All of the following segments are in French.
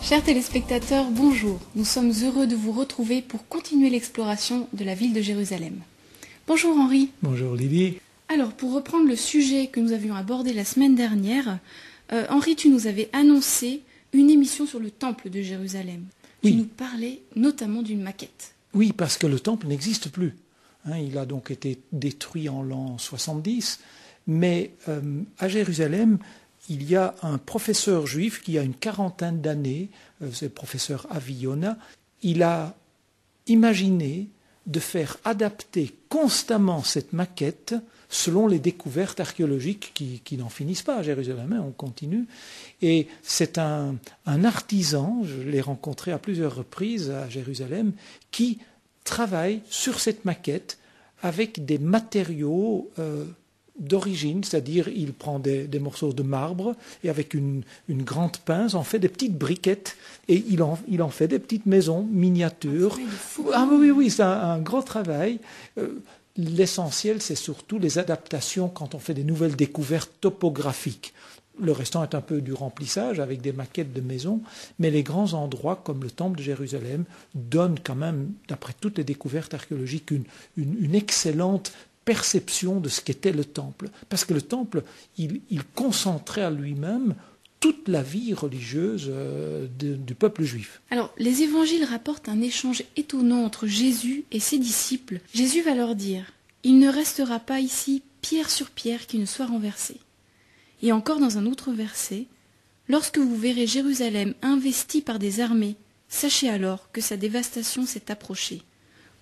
Chers téléspectateurs, bonjour. Nous sommes heureux de vous retrouver pour continuer l'exploration de la ville de Jérusalem. Bonjour Henri. Bonjour Lydie. Alors, pour reprendre le sujet que nous avions abordé la semaine dernière, Henri, tu nous avais annoncé une émission sur le temple de Jérusalem. Oui. Tu nous parlais notamment d'une maquette. Oui, parce que le temple n'existe plus. Il a donc été détruit en l'an 70, mais à Jérusalem, il y a un professeur juif qui a une quarantaine d'années, c'est le professeur Avi Yonah, il a imaginé de faire adapter constamment cette maquette selon les découvertes archéologiques qui n'en finissent pas à Jérusalem, on continue. Et c'est un artisan, je l'ai rencontré à plusieurs reprises à Jérusalem, qui travaille sur cette maquette avec des matériaux d'origine, c'est-à-dire il prend des morceaux de marbre et avec une grande pince en fait des petites briquettes et il en fait des petites maisons miniatures. Ah oui, c'est un gros travail. L'essentiel, c'est surtout les adaptations quand on fait des nouvelles découvertes topographiques. Le restant est un peu du remplissage avec des maquettes de maisons, mais les grands endroits comme le temple de Jérusalem donnent quand même, d'après toutes les découvertes archéologiques, une excellente perception de ce qu'était le temple. Parce que le temple, il concentrait à lui-même toute la vie religieuse du peuple juif. Alors, les évangiles rapportent un échange étonnant entre Jésus et ses disciples. Jésus va leur dire « Il ne restera pas ici pierre sur pierre qui ne soit renversée. » Et encore dans un autre verset « Lorsque vous verrez Jérusalem investie par des armées, sachez alors que sa dévastation s'est approchée,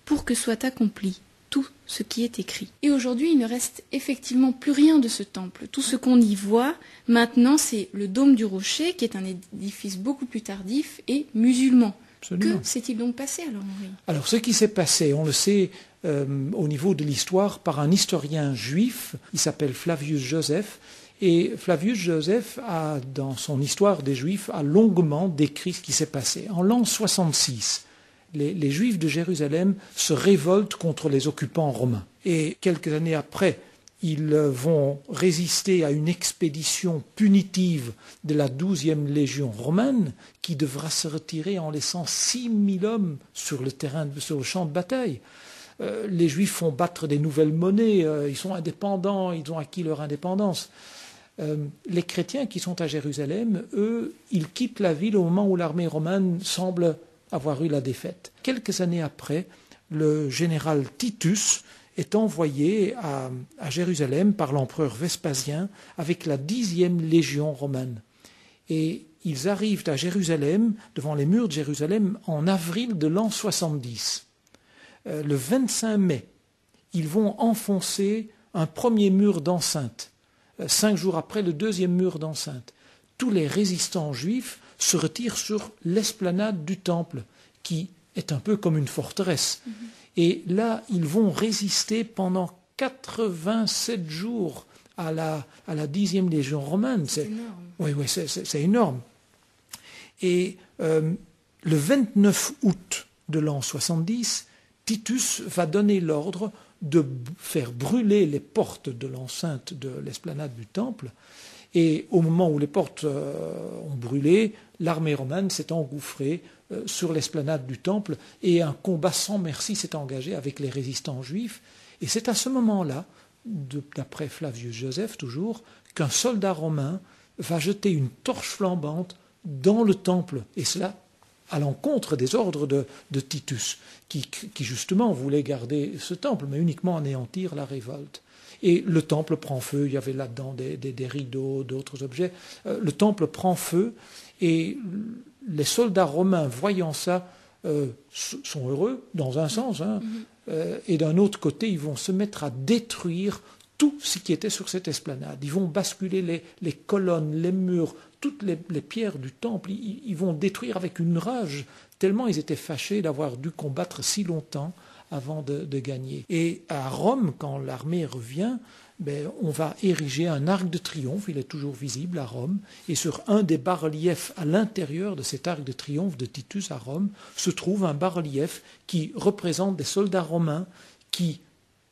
pour que soit accompli tout ce qui est écrit. » Et aujourd'hui, il ne reste effectivement plus rien de ce temple. Tout ce qu'on y voit, maintenant, c'est le dôme du rocher, qui est un édifice beaucoup plus tardif et musulman. Absolument. Que s'est-il donc passé alors, Henri ? Alors, ce qui s'est passé, on le sait au niveau de l'histoire par un historien juif, il s'appelle Flavius Joseph, et Flavius Joseph, dans son histoire des Juifs, a longuement décrit ce qui s'est passé. En l'an 66, les Juifs de Jérusalem se révoltent contre les occupants romains. Et quelques années après, ils vont résister à une expédition punitive de la 12e Légion romaine qui devra se retirer en laissant 6000 hommes sur le champ de bataille. Les Juifs font battre des nouvelles monnaies, ils sont indépendants, ils ont acquis leur indépendance. Les chrétiens qui sont à Jérusalem, eux, ils quittent la ville au moment où l'armée romaine semble avoir eu la défaite. Quelques années après, le général Titus est envoyé à Jérusalem par l'empereur Vespasien avec la 10e Légion romaine. Et ils arrivent à Jérusalem, devant les murs de Jérusalem, en avril de l'an 70. Le 25 mai, ils vont enfoncer un premier mur d'enceinte. 5 jours après, le deuxième mur d'enceinte. Tous les résistants juifs se retirent sur l'esplanade du temple, qui est un peu comme une forteresse. Et là, ils vont résister pendant 87 jours à la 10e Légion romaine. C'est énorme. Oui, c'est énorme. Et le 29 août de l'an 70, Titus va donner l'ordre de faire brûler les portes de l'enceinte de l'esplanade du temple. Et au moment où les portes ont brûlé, l'armée romaine s'est engouffrée sur l'esplanade du temple et un combat sans merci s'est engagé avec les résistants juifs. Et c'est à ce moment-là, d'après Flavius Joseph toujours, qu'un soldat romain va jeter une torche flambante dans le temple. Et cela à l'encontre des ordres de Titus, qui justement voulait garder ce temple, mais uniquement anéantir la révolte. Et le temple prend feu, il y avait là-dedans des rideaux, d'autres objets. Le temple prend feu et les soldats romains, voyant ça, sont heureux, dans un sens, et d'un autre côté, ils vont se mettre à détruire tout ce qui était sur cette esplanade. Ils vont basculer les colonnes, les murs, toutes les pierres du temple. Ils vont détruire avec une rage, tellement ils étaient fâchés d'avoir dû combattre si longtemps avant de gagner. Et à Rome, quand l'armée revient, on va ériger un arc de triomphe, il est toujours visible à Rome, et sur un des bas-reliefs à l'intérieur de cet arc de triomphe de Titus à Rome se trouve un bas-relief qui représente des soldats romains qui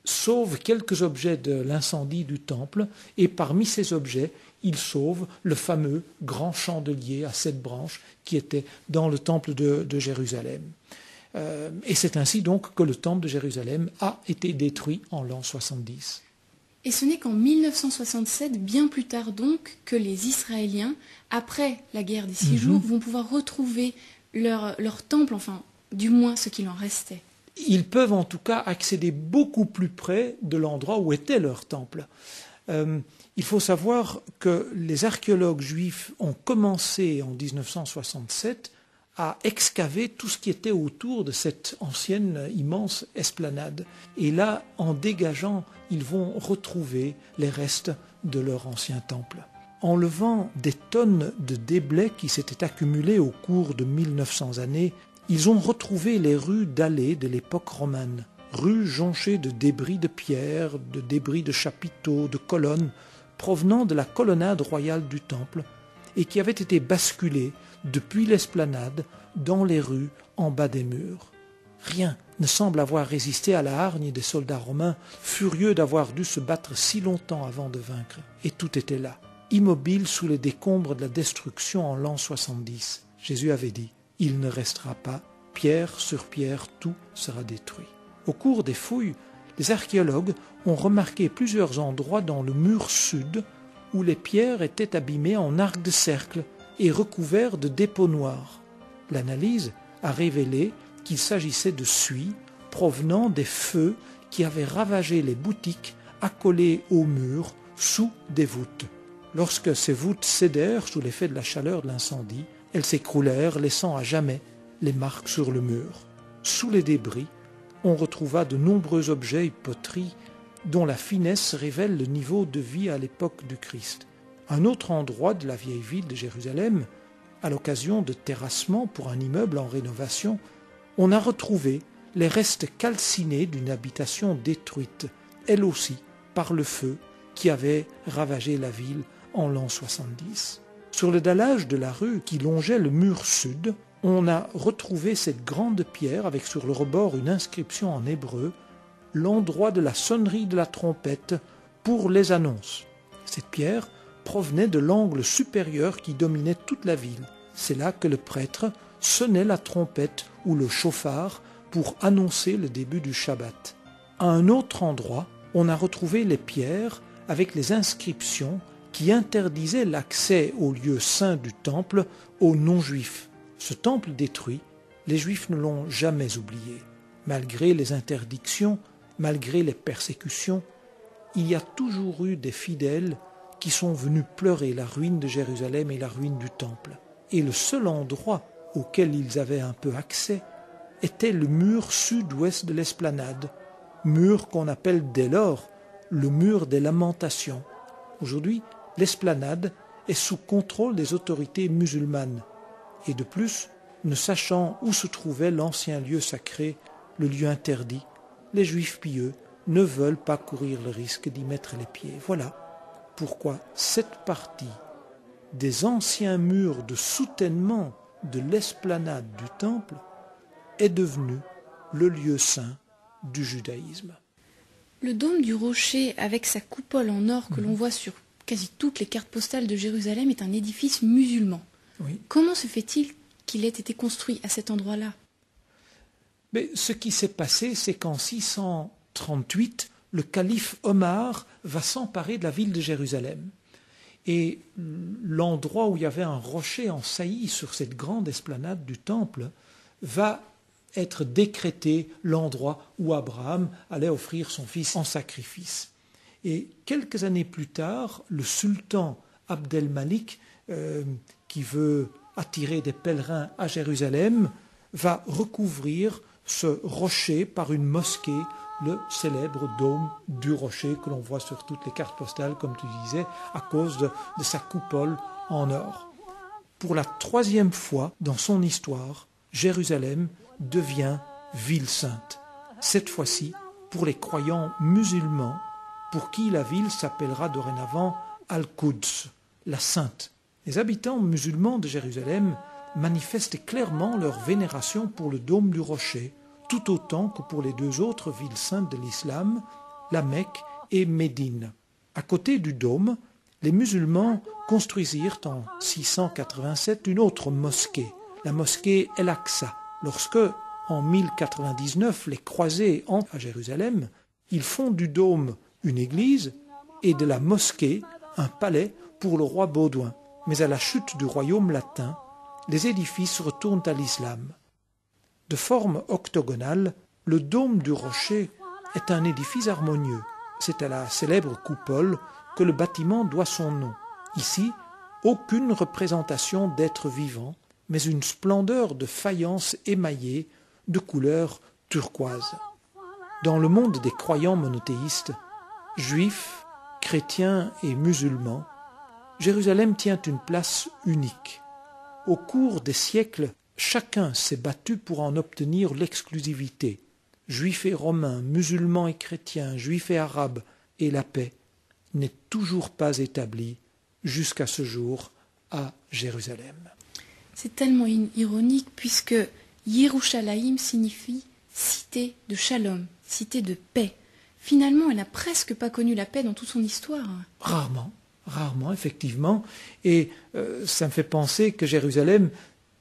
sauvent quelques objets de l'incendie du temple, et parmi ces objets, ils sauvent le fameux grand chandelier à 7 branches qui était dans le temple de Jérusalem. Et c'est ainsi donc que le temple de Jérusalem a été détruit en l'an 70. Et ce n'est qu'en 1967, bien plus tard donc, que les Israéliens, après la guerre des 6 jours, vont pouvoir retrouver leur temple, enfin, du moins ce qu'il en restait. Ils peuvent en tout cas accéder beaucoup plus près de l'endroit où était leur temple. Il faut savoir que les archéologues juifs ont commencé en 1967 à excaver tout ce qui était autour de cette ancienne immense esplanade. Et là, en dégageant, ils vont retrouver les restes de leur ancien temple. En levant des tonnes de déblais qui s'étaient accumulés au cours de 1900 années, ils ont retrouvé les rues dallées de l'époque romane. Rues jonchées de débris de pierre, de débris de chapiteaux, de colonnes, provenant de la colonnade royale du temple, et qui avaient été basculées depuis l'esplanade dans les rues en bas des murs. Rien ne semble avoir résisté à la hargne des soldats romains, furieux d'avoir dû se battre si longtemps avant de vaincre. Et tout était là, immobile sous les décombres de la destruction en l'an 70. Jésus avait dit, « Il ne restera pas, pierre sur pierre, tout sera détruit. » Au cours des fouilles, les archéologues ont remarqué plusieurs endroits dans le mur sud où les pierres étaient abîmées en arcs de cercle et recouverts de dépôts noirs. L'analyse a révélé qu'il s'agissait de suie provenant des feux qui avaient ravagé les boutiques accolées au mur sous des voûtes. Lorsque ces voûtes cédèrent sous l'effet de la chaleur de l'incendie, elles s'écroulèrent, laissant à jamais les marques sur le mur. Sous les débris, on retrouva de nombreux objets et poteries dont la finesse révèle le niveau de vie à l'époque du Christ. Un autre endroit de la vieille ville de Jérusalem, à l'occasion de terrassements pour un immeuble en rénovation, on a retrouvé les restes calcinés d'une habitation détruite, elle aussi par le feu qui avait ravagé la ville en l'an 70. Sur le dallage de la rue qui longeait le mur sud, on a retrouvé cette grande pierre avec sur le rebord une inscription en hébreu, l'endroit de la sonnerie de la trompette pour les annonces. Cette pierre provenait de l'angle supérieur qui dominait toute la ville. C'est là que le prêtre sonnait la trompette ou le chauffard pour annoncer le début du Shabbat. À un autre endroit, on a retrouvé les pierres avec les inscriptions qui interdisaient l'accès au lieu saint du temple aux non-juifs. Ce temple détruit, les juifs ne l'ont jamais oublié. Malgré les interdictions, malgré les persécutions, il y a toujours eu des fidèles qui sont venus pleurer la ruine de Jérusalem et la ruine du temple. Et le seul endroit auquel ils avaient un peu accès était le mur sud-ouest de l'esplanade, mur qu'on appelle dès lors le mur des lamentations. Aujourd'hui, l'esplanade est sous contrôle des autorités musulmanes. Et de plus, ne sachant où se trouvait l'ancien lieu sacré, le lieu interdit, les juifs pieux ne veulent pas courir le risque d'y mettre les pieds. Voilà pourquoi cette partie des anciens murs de soutènement de l'esplanade du temple est devenue le lieu saint du judaïsme. Le dôme du rocher avec sa coupole en or que l'on voit sur quasi toutes les cartes postales de Jérusalem est un édifice musulman. Oui. Comment se fait-il qu'il ait été construit à cet endroit-là ? Mais ce qui s'est passé, c'est qu'en 638, le calife Omar va s'emparer de la ville de Jérusalem. Et l'endroit où il y avait un rocher en saillie sur cette grande esplanade du temple va être décrété l'endroit où Abraham allait offrir son fils en sacrifice. Et quelques années plus tard, le sultan Abdel-Malik, qui veut attirer des pèlerins à Jérusalem, va recouvrir ce rocher par une mosquée, le célèbre dôme du rocher que l'on voit sur toutes les cartes postales, comme tu disais, à cause de sa coupole en or. Pour la 3e fois dans son histoire, Jérusalem devient ville sainte. cette fois-ci pour les croyants musulmans, pour qui la ville s'appellera dorénavant Al-Quds, la Sainte. Les habitants musulmans de Jérusalem manifestent clairement leur vénération pour le dôme du rocher, tout autant que pour les deux autres villes saintes de l'islam, la Mecque et Médine. À côté du dôme, les musulmans construisirent en 687 une autre mosquée, la mosquée El-Aqsa. Lorsque, en 1099, les croisés entrent à Jérusalem, ils font du dôme une église et de la mosquée un palais pour le roi Baudouin. Mais à la chute du royaume latin, les édifices retournent à l'islam. De forme octogonale, le dôme du rocher est un édifice harmonieux. C'est à la célèbre coupole que le bâtiment doit son nom. Ici, aucune représentation d'être vivant, mais une splendeur de faïence émaillée de couleur turquoise. Dans le monde des croyants monothéistes, juifs, chrétiens et musulmans, Jérusalem tient une place unique. Au cours des siècles, chacun s'est battu pour en obtenir l'exclusivité. Juifs et romains, musulmans et chrétiens, juifs et arabes, et la paix n'est toujours pas établie jusqu'à ce jour à Jérusalem. C'est tellement ironique puisque Yerushalayim signifie cité de shalom, cité de paix. Finalement, elle n'a presque pas connu la paix dans toute son histoire. Rarement, effectivement. Et ça me fait penser que Jérusalem,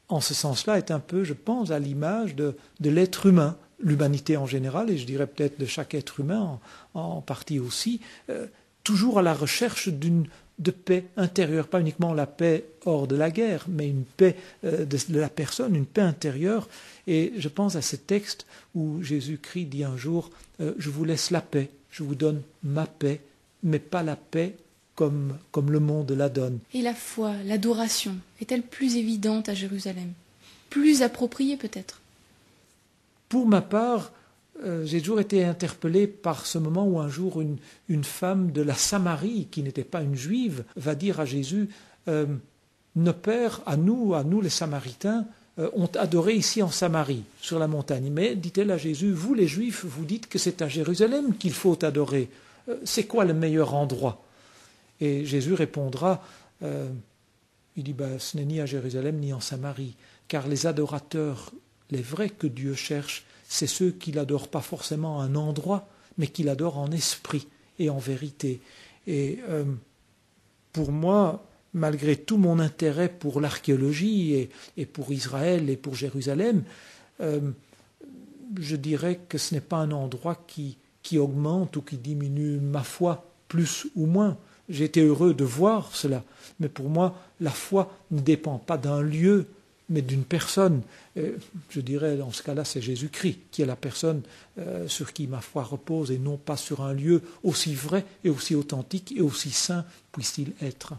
en ce sens-là, est un peu, je pense, à l'image de l'être humain, l'humanité en général, et je dirais peut-être de chaque être humain en partie aussi, toujours à la recherche de paix intérieure, pas uniquement la paix hors de la guerre, mais une paix de la personne, une paix intérieure. Et je pense à ce texte où Jésus-Christ dit un jour « Je vous laisse la paix, je vous donne ma paix, mais pas la paix comme le monde la donne. » Et la foi, l'adoration, est-elle plus évidente à Jérusalem? Plus appropriée peut-être? Pour ma part, j'ai toujours été interpellé par ce moment où un jour une femme de la Samarie, qui n'était pas une juive, va dire à Jésus « Nos pères, à nous les Samaritains, ont adoré ici en Samarie, sur la montagne. Mais, dit-elle à Jésus, vous les Juifs, vous dites que c'est à Jérusalem qu'il faut adorer. C'est quoi le meilleur endroit ?» Et Jésus répondra, il dit, ce n'est ni à Jérusalem ni en Samarie, car les adorateurs, les vrais que Dieu cherche, c'est ceux qui l'adorent pas forcément à un endroit, mais qui l'adorent en esprit et en vérité. Et pour moi, malgré tout mon intérêt pour l'archéologie et pour Israël et pour Jérusalem, je dirais que ce n'est pas un endroit qui augmente ou qui diminue ma foi plus ou moins. J'ai été heureux de voir cela, mais pour moi, la foi ne dépend pas d'un lieu, mais d'une personne. Je dirais, dans ce cas-là, c'est Jésus-Christ qui est la personne sur qui ma foi repose et non pas sur un lieu aussi vrai et aussi authentique et aussi saint puisse-t-il être.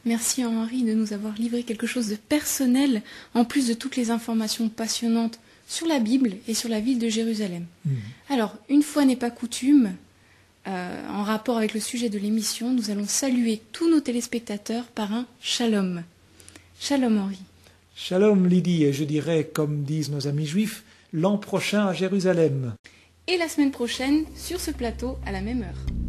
Merci Henri de nous avoir livré quelque chose de personnel, en plus de toutes les informations passionnantes sur la Bible et sur la ville de Jérusalem. Alors, une fois n'est pas coutume, en rapport avec le sujet de l'émission, nous allons saluer tous nos téléspectateurs par un shalom. Shalom Henri. Shalom Lydie, et je dirais, comme disent nos amis juifs, l'an prochain à Jérusalem. Et la semaine prochaine, sur ce plateau, à la même heure.